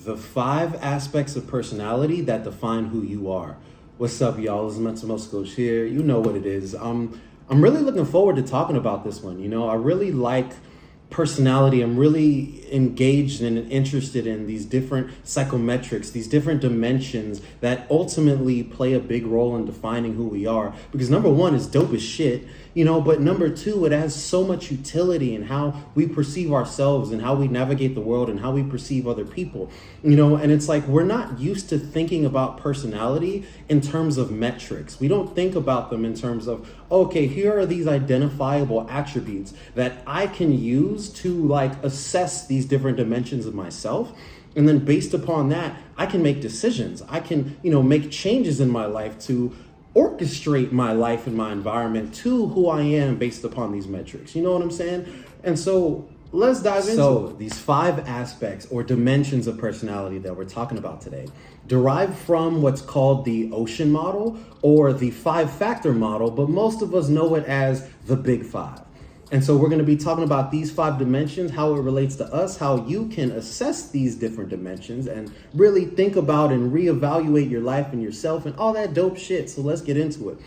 The 5 aspects of personality that define who you are. What's up, y'all? This is Mental Most Coach here. You know what it is. I'm really looking forward to talking about this one. I really like personality. I'm really engaged and interested in these different psychometrics, these different dimensions that ultimately play a big role in defining who we are. Because number one is dope as shit, but number two, it has so much utility in how we perceive ourselves and how we navigate the world and how we perceive other people, and it's like we're not used to thinking about personality in terms of metrics. We don't think about them in terms of, okay, here are these identifiable attributes that I can use to assess these different dimensions of myself. And then based upon that, I can make decisions. I can, make changes in my life to orchestrate my life and my environment to who I am based upon these metrics. You know what I'm saying? And so let's dive into it. These 5 aspects or dimensions of personality that we're talking about today derive from what's called the Ocean model or the 5-factor model, but most of us know it as the Big 5. And so we're going to be talking about these 5 dimensions, how it relates to us, how you can assess these different dimensions and really think about and reevaluate your life and yourself and all that dope shit. So let's get into it.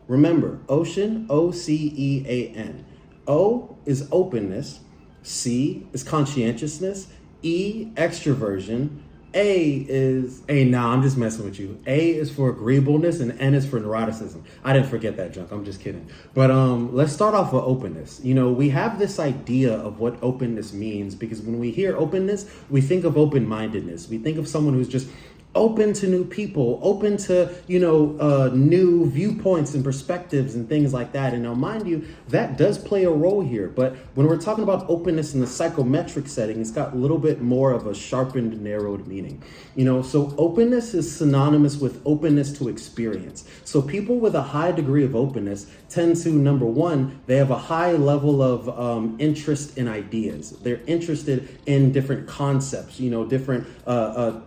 Remember, Ocean, O-C-E-A-N. O is openness. C is conscientiousness. E, extroversion. I'm just messing with you. A is for agreeableness and N is for neuroticism. I didn't forget that junk. I'm just kidding. But let's start off with openness. We have this idea of what openness means because when we hear openness, we think of open-mindedness. We think of someone who's just open to new people, open to, new viewpoints and perspectives and things like that. And now, mind you, that does play a role here. But when we're talking about openness in the psychometric setting, it's got a little bit more of a sharpened, narrowed meaning. So openness is synonymous with openness to experience. So people with a high degree of openness tend to, number one, they have a high level of interest in ideas. They're interested in different concepts, different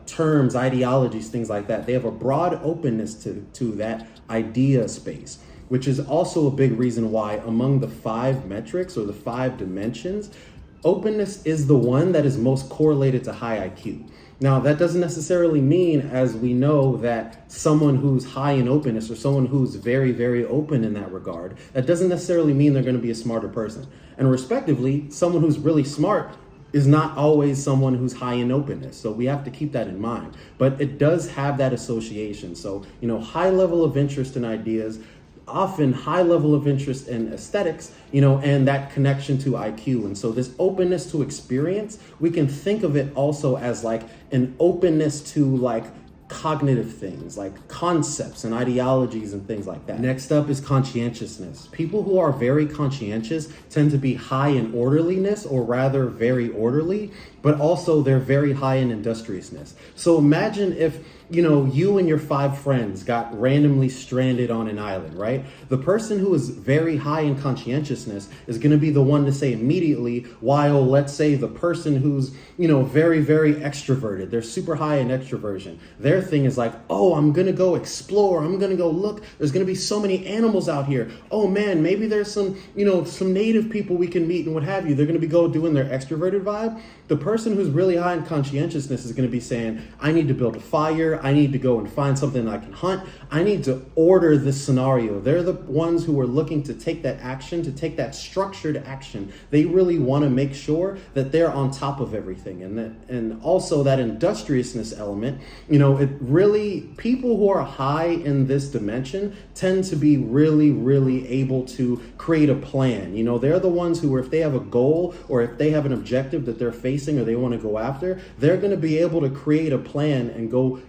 terms, ideologies, things like that. They have a broad openness to that idea space, which is also a big reason why among the 5 metrics or the 5 dimensions, openness is the one that is most correlated to high IQ. Now, that doesn't necessarily mean, as we know, that someone who's high in openness or someone who's very, very open in that regard, that doesn't necessarily mean they're going to be a smarter person. And respectively, someone who's really smart is not always someone who's high in openness. So we have to keep that in mind. But it does have that association. So, high level of interest in ideas, often high level of interest in aesthetics, and that connection to IQ. And so this openness to experience, we can think of it also as an openness to cognitive things like concepts and ideologies and things like that. Next up is conscientiousness. People who are very conscientious tend to be high in orderliness, or rather very orderly, but also they're very high in industriousness. So imagine if you and your 5 friends got randomly stranded on an island, right? The person who is very high in conscientiousness is going to be the one to say immediately, while let's say the person who's, very, very extroverted, they're super high in extroversion. Their thing is I'm going to go explore. I'm going to go look. There's going to be so many animals out here. Oh man, maybe there's some native people we can meet and what have you. They're going to be doing their extroverted vibe. The person who's really high in conscientiousness is going to be saying, I need to build a fire. I need to go and find something I can hunt. I need to order this scenario. They're the ones who are looking to take that action, to take that structured action. They really want to make sure that they're on top of everything. And also that industriousness element, it really, people who are high in this dimension tend to be really, really able to create a plan. They're the ones who, if they have a goal or if they have an objective that they're facing or they want to go after, they're going to be able to create a plan and go,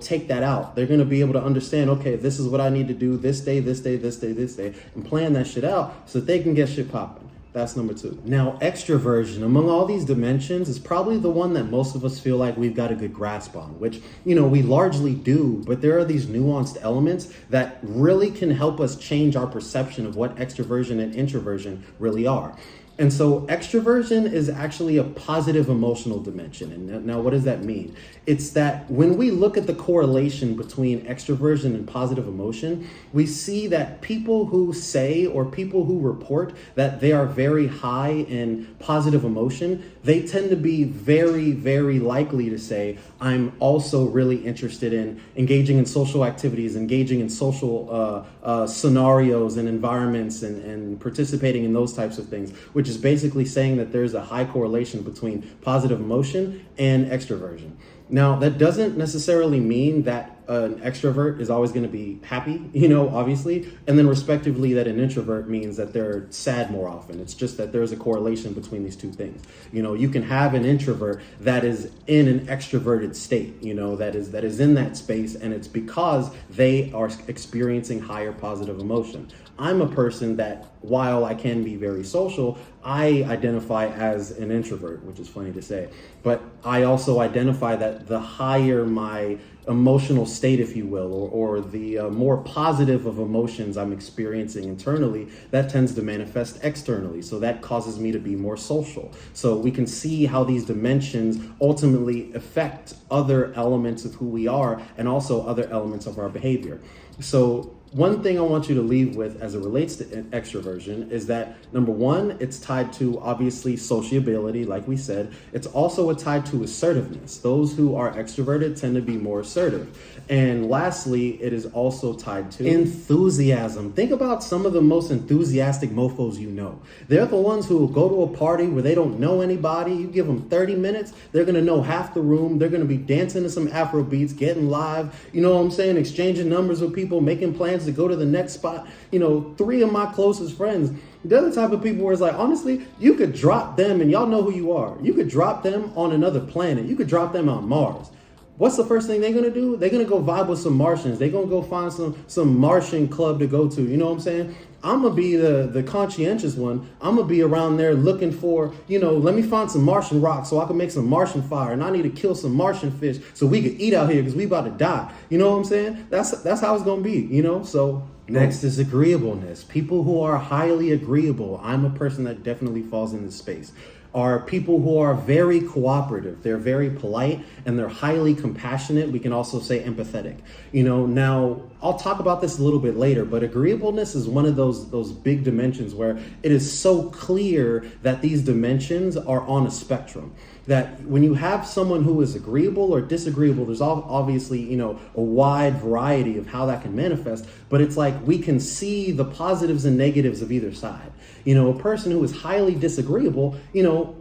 take that out. They're going to be able to understand, okay, this is what I need to do this day, this day, this day, this day, and plan that shit out so that they can get shit popping. That's number 2. Now, extroversion among all these dimensions is probably the one that most of us feel like we've got a good grasp on, which, we largely do, but there are these nuanced elements that really can help us change our perception of what extroversion and introversion really are. And so extroversion is actually a positive emotional dimension. And now what does that mean? It's that when we look at the correlation between extroversion and positive emotion, we see that people who say or people who report that they are very high in positive emotion, they tend to be very, very likely to say, I'm also really interested in engaging in social activities, engaging in social scenarios and environments and participating in those types of things, which is basically saying that there's a high correlation between positive emotion and extroversion. Now, that doesn't necessarily mean that an extrovert is always going to be happy, obviously, and then respectively that an introvert means that they're sad more often. It's just that there's a correlation between these two things. You can have an introvert that is in an extroverted state, that is in that space, and it's because they are experiencing higher positive emotion. I'm a person that, while I can be very social, I identify as an introvert, which is funny to say. But I also identify that the higher my emotional state, if you will, or the more positive of emotions I'm experiencing internally, that tends to manifest externally. So that causes me to be more social. So we can see how these dimensions ultimately affect other elements of who we are and also other elements of our behavior. So one thing I want you to leave with as it relates to extroversion is that, number one, it's tied to obviously sociability, like we said. It's also tied to assertiveness. Those who are extroverted tend to be more assertive. And lastly, it is also tied to enthusiasm. Think about some of the most enthusiastic mofos you know. They're the ones who will go to a party where they don't know anybody. You give them 30 minutes, they're going to know half the room. They're going to be dancing to some Afro beats, getting live, exchanging numbers with people, making plans to go to the next spot. Three of my closest friends, they're the type of people where it's like, honestly, you could drop them and y'all know who you are. You could drop them on another planet. You could drop them on Mars. What's the first thing they're going to do? They're going to go vibe with some Martians. They're going to go find some Martian club to go to. You know what I'm saying? I'm going to be the conscientious one. I'm going to be around there looking for, let me find some Martian rock so I can make some Martian fire. And I need to kill some Martian fish so we can eat out here because we about to die. You know what I'm saying? That's how it's going to be, So next is agreeableness. People who are highly agreeable. I'm a person that definitely falls in this space. Are people who are very cooperative. They're very polite and they're highly compassionate. We can also say empathetic. Now I'll talk about this a little bit later, but agreeableness is one of those big dimensions where it is so clear that these dimensions are on a spectrum. That when you have someone who is agreeable or disagreeable, there's obviously, a wide variety of how that can manifest, but it's like we can see the positives and negatives of either side. A person who is highly disagreeable,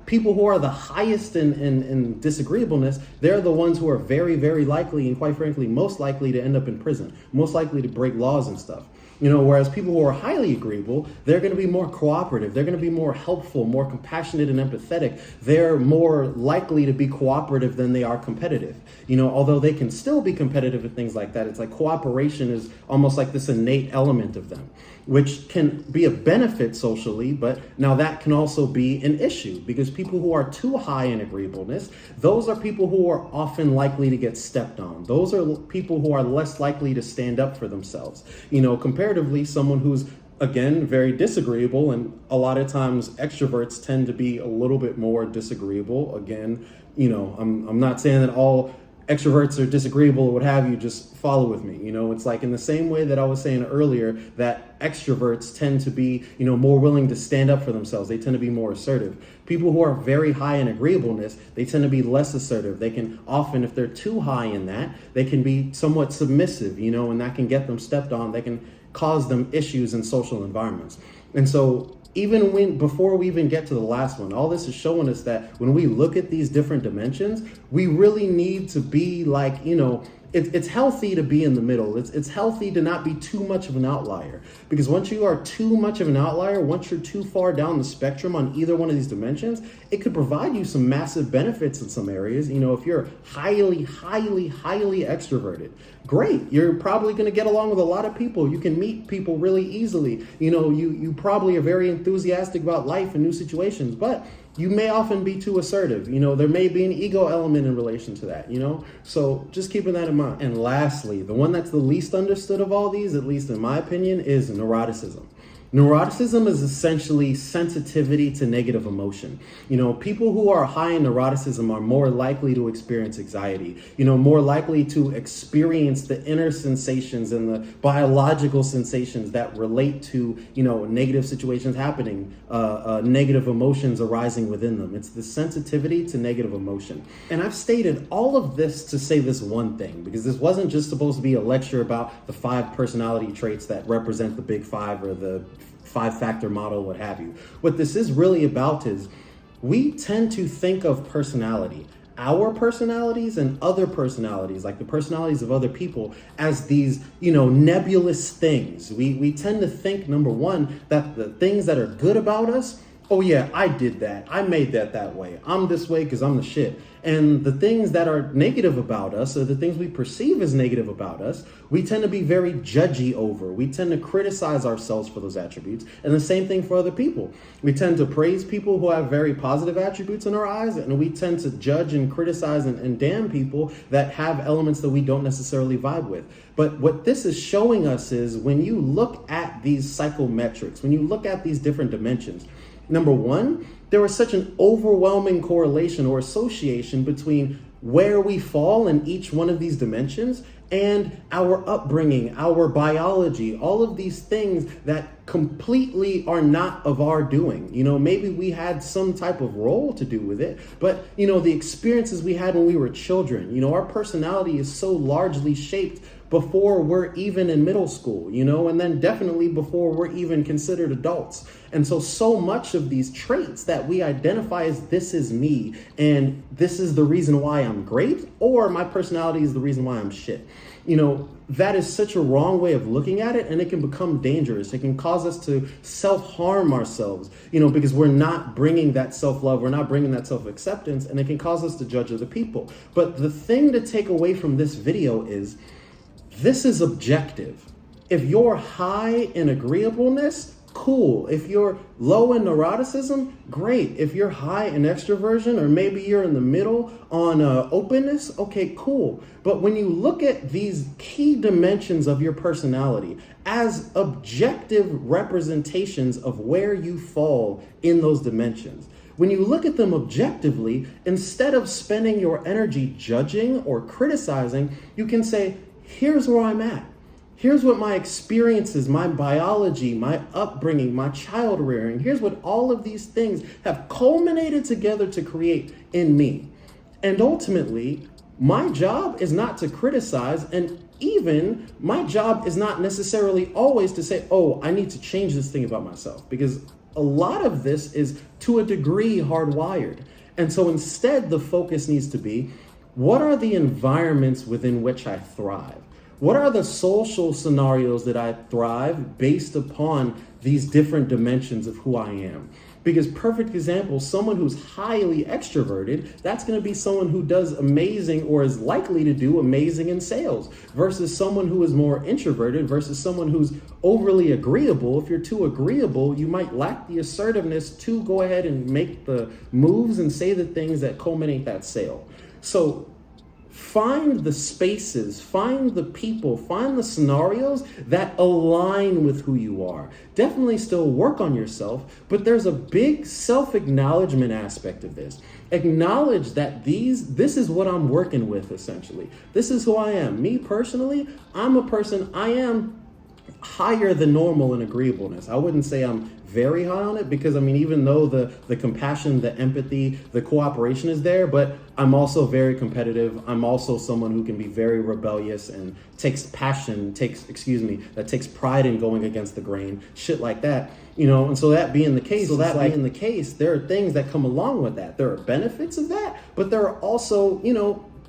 people who are the highest in disagreeableness, they're the ones who are very, very likely and quite frankly, most likely to end up in prison, most likely to break laws and stuff. Whereas people who are highly agreeable, they're going to be more cooperative. They're going to be more helpful, more compassionate and empathetic. They're more likely to be cooperative than they are competitive. Although they can still be competitive and things like that, it's like cooperation is almost like this innate element of them, which can be a benefit socially, but now that can also be an issue because people who are too high in agreeableness, those are people who are often likely to get stepped on. Those are people who are less likely to stand up for themselves. Comparatively, someone who's, again, very disagreeable, and a lot of times extroverts tend to be a little bit more disagreeable. Again, I'm not saying that all extroverts are disagreeable or what have you, just follow with me. It's like in the same way that I was saying earlier that extroverts tend to be, more willing to stand up for themselves. They tend to be more assertive. People who are very high in agreeableness, they tend to be less assertive. They can often, if they're too high in that, they can be somewhat submissive, and that can get them stepped on. They can cause them issues in social environments. And so before we even get to the last one, all this is showing us that when we look at these different dimensions, we really need to be like, it's healthy to be in the middle. It's healthy to not be too much of an outlier, because once you are too much of an outlier, once you're too far down the spectrum on either one of these dimensions, it could provide you some massive benefits in some areas. If you're highly, highly, highly extroverted, great. You're probably going to get along with a lot of people. You can meet people really easily. You probably are very enthusiastic about life and new situations, but you may often be too assertive. There may be an ego element in relation to that, so just keeping that in mind. And lastly, the one that's the least understood of all these, at least in my opinion, is neuroticism. Neuroticism is essentially sensitivity to negative emotion. People who are high in neuroticism are more likely to experience anxiety, more likely to experience the inner sensations and the biological sensations that relate to, negative situations happening, negative emotions arising within them. It's the sensitivity to negative emotion. And I've stated all of this to say this one thing, because this wasn't just supposed to be a lecture about the 5 personality traits that represent the big 5 or the 5-factor model, what have you. What this is really about is we tend to think of personality, our personalities and other personalities, like the personalities of other people, as these, nebulous things. We tend to think, number one, that the things that are good about us, oh yeah, I did that. I made that way. I'm this way because I'm the shit. And the things that are negative about us, or the things we perceive as negative about us, we tend to be very judgy over. We tend to criticize ourselves for those attributes. And the same thing for other people. We tend to praise people who have very positive attributes in our eyes, and we tend to judge and criticize and damn people that have elements that we don't necessarily vibe with. But what this is showing us is when you look at these psychometrics, when you look at these different dimensions, number one, there was such an overwhelming correlation or association between where we fall in each one of these dimensions and our upbringing, our biology, all of these things that completely are not of our doing. Maybe we had some type of role to do with it, but the experiences we had when we were children, our personality is so largely shaped before we're even in middle school, and then definitely before we're even considered adults. And so much of these traits that we identify as this is me, and this is the reason why I'm great, or my personality is the reason why I'm shit. That is such a wrong way of looking at it, and it can become dangerous. It can cause us to self-harm ourselves, because we're not bringing that self-love, we're not bringing that self-acceptance, and it can cause us to judge other people. But the thing to take away from this video is, this is objective. If you're high in agreeableness, cool. If you're low in neuroticism, great. If you're high in extroversion, or maybe you're in the middle on openness, okay, cool. But when you look at these key dimensions of your personality as objective representations of where you fall in those dimensions, when you look at them objectively, instead of spending your energy judging or criticizing, you can say, here's where I'm at. Here's what my experiences, my biology, my upbringing, my child rearing, here's what all of these things have culminated together to create in me. And ultimately, my job is not to criticize, and even my job is not necessarily always to say, oh, I need to change this thing about myself, because a lot of this is to a degree hardwired. And so instead, the focus needs to be, what are the environments within which I thrive? What are the social scenarios that I thrive based upon these different dimensions of who I am? Because perfect example, someone who's highly extroverted, that's going to be someone who does amazing or is likely to do amazing in sales, versus someone who is more introverted versus someone who's overly agreeable. If you're too agreeable, you might lack the assertiveness to go ahead and make the moves and say the things that culminate that sale. So find the spaces, find the people, find the scenarios that align with who you are. Definitely still work on yourself, but there's a big self-acknowledgement aspect of this. Acknowledge that this is what I'm working with, essentially. This is who I am. Me personally, I'm a person, I am higher than normal in agreeableness. I wouldn't say I'm very high on it, because even though the compassion, the empathy, the cooperation is there, but I'm also very competitive. I'm also someone who can be very rebellious and takes pride in going against the grain, shit like that. And so that being the case, there are things that come along with that. There are benefits of that, but there are also,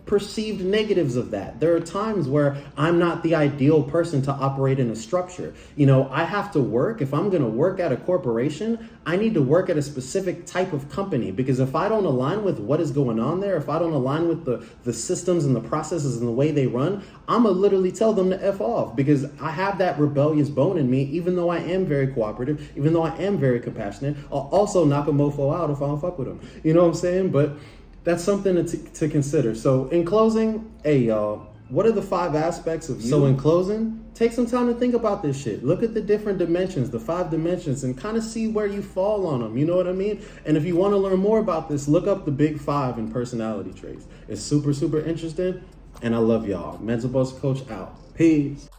perceived negatives of that. There are times where I'm not the ideal person to operate in a structure. I have to work. If I'm going to work at a corporation, I need to work at a specific type of company, because if I don't align with what is going on there, if I don't align with the systems and the processes and the way they run, I'm going to literally tell them to F off, because I have that rebellious bone in me. Even though I am very cooperative, even though I am very compassionate, I'll also knock a mofo out if I don't fuck with them. You know what I'm saying? But that's something to consider. So in closing, hey y'all, What are the 5 aspects of you? So in closing, take some time to think about this shit. Look at the different dimensions, the 5 dimensions, and kind of see where you fall on them. You know what I mean? And if you want to learn more about this, look up the big 5 in personality traits. It's super, super interesting. And I love y'all. Mental Boss Coach out. Peace.